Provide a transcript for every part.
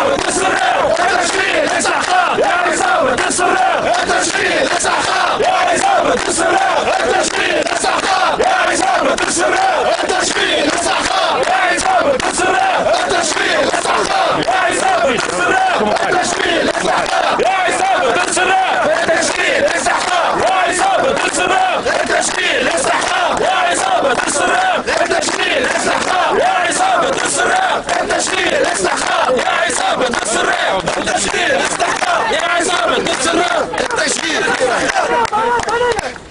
عصابة السراق التشكيل استحقاق يا عصابة السراق التشكيل استحقاق يا عصابة السراق التشكيل استحقاق يا عصابة السراق التشكيل استحقاق يا عصابة السراق التشكيل استحقاق يا عصابة السراق التشكيل استحقاق يا عصابة السراق التشكيل استحقاق يا عصابة السراق التشكيل استحقاق يا عصابة السراق التشكيل استحقاق يا عصابة السراق التشكيل استحقاق يا عصابة السراق التشكيل استحقاق يا عصابة السراق التشكيل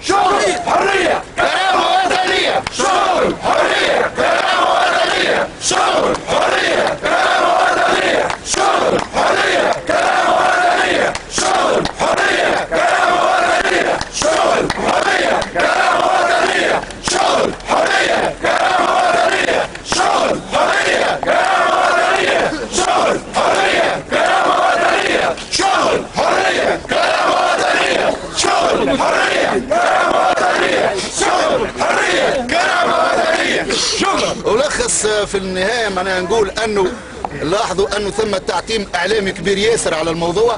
شغل حرية كرامة وطنية شغل حرية كرامة وطنية شغل حرية كرامة وطنية شغل حرية كرامة وطنية شغل حرية كرامة وطنية شغل حرية كرامة وطنية شغل حرية كرامة وطنية شغل حرية كرامة وطنية شغل حرية كرامة وطنية شغل حرية كرامة وطنية شغل حرية كرامة وطنية شغل حرية كرامة وطنية شغل. ولخص في النهاية معناها نقول أنه لاحظوا أنه ثم تعتيم إعلامي كبير ياسر على الموضوع،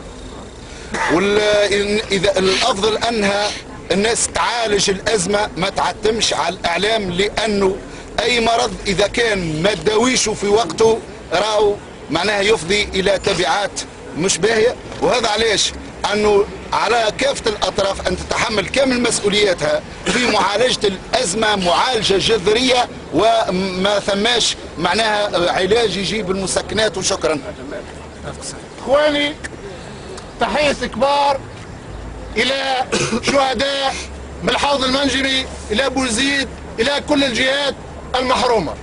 إذا الأفضل أنها الناس تعالج الأزمة ما تعتمش على الإعلام، لأنه أي مرض إذا كان ما تداويش في وقته راهو معناها يفضي إلى تبعات مش باهية. وهذا علاش أنه على كافة الأطراف أن تتحمل كامل مسؤولياتها في معالجة الأزمة معالجة جذرية، وما ثماش معناها علاج يجيب المسكنات. وشكرا. اخواني، تحية كبار الى شهداء من الحوض المنجمي، الى بوزيد، الى كل الجهات المحرومة.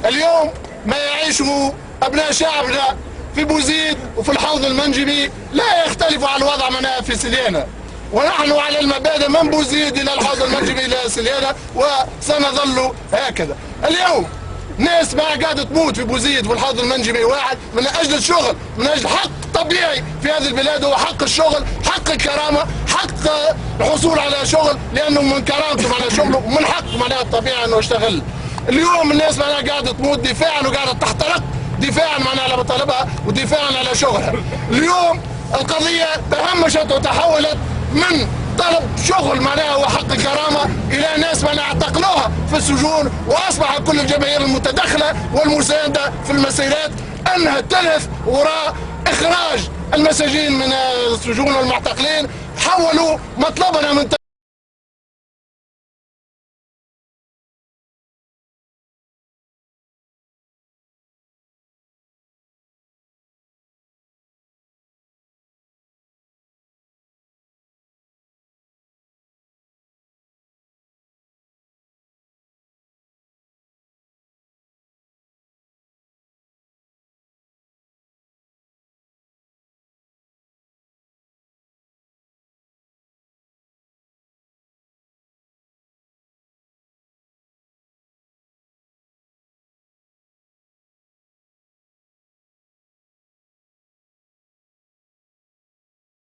اليوم ما يعيشه ابناء شعبنا في بوزيد وفي الحوض المنجمي لا يختلف عن الوضع منها في سليانة، ونحن على المبادئ من بوزيد الى الحوض المنجمي الى سليانة وسنظل هكذا. اليوم ناس ما قاعدة تموت في بوزيد وفي الحوض المنجمي واحد من اجل الشغل، من اجل حق طبيعي في هذه البلاد، هو حق الشغل، حق الكرامة، حق الحصول على شغل، لانه من كرامتهم على شغله ومن حقه معناها الطبيعي انه يشتغل. اليوم الناس معناها قاعدة تموت دفاعا وقاعدة تحترق دفاعا معناها على مطالبها ودفاعا على شغلها. اليوم القضية تهمشت وتحولت من طلب شغل معناها وحق الكرامة إلى ناس معناها اعتقلوها في السجون، وأصبح كل الجماهير المتدخلة والمساندة في المسيرات أنها تلهث وراء إخراج المساجين من السجون والمعتقلين. حولوا مطلبنا من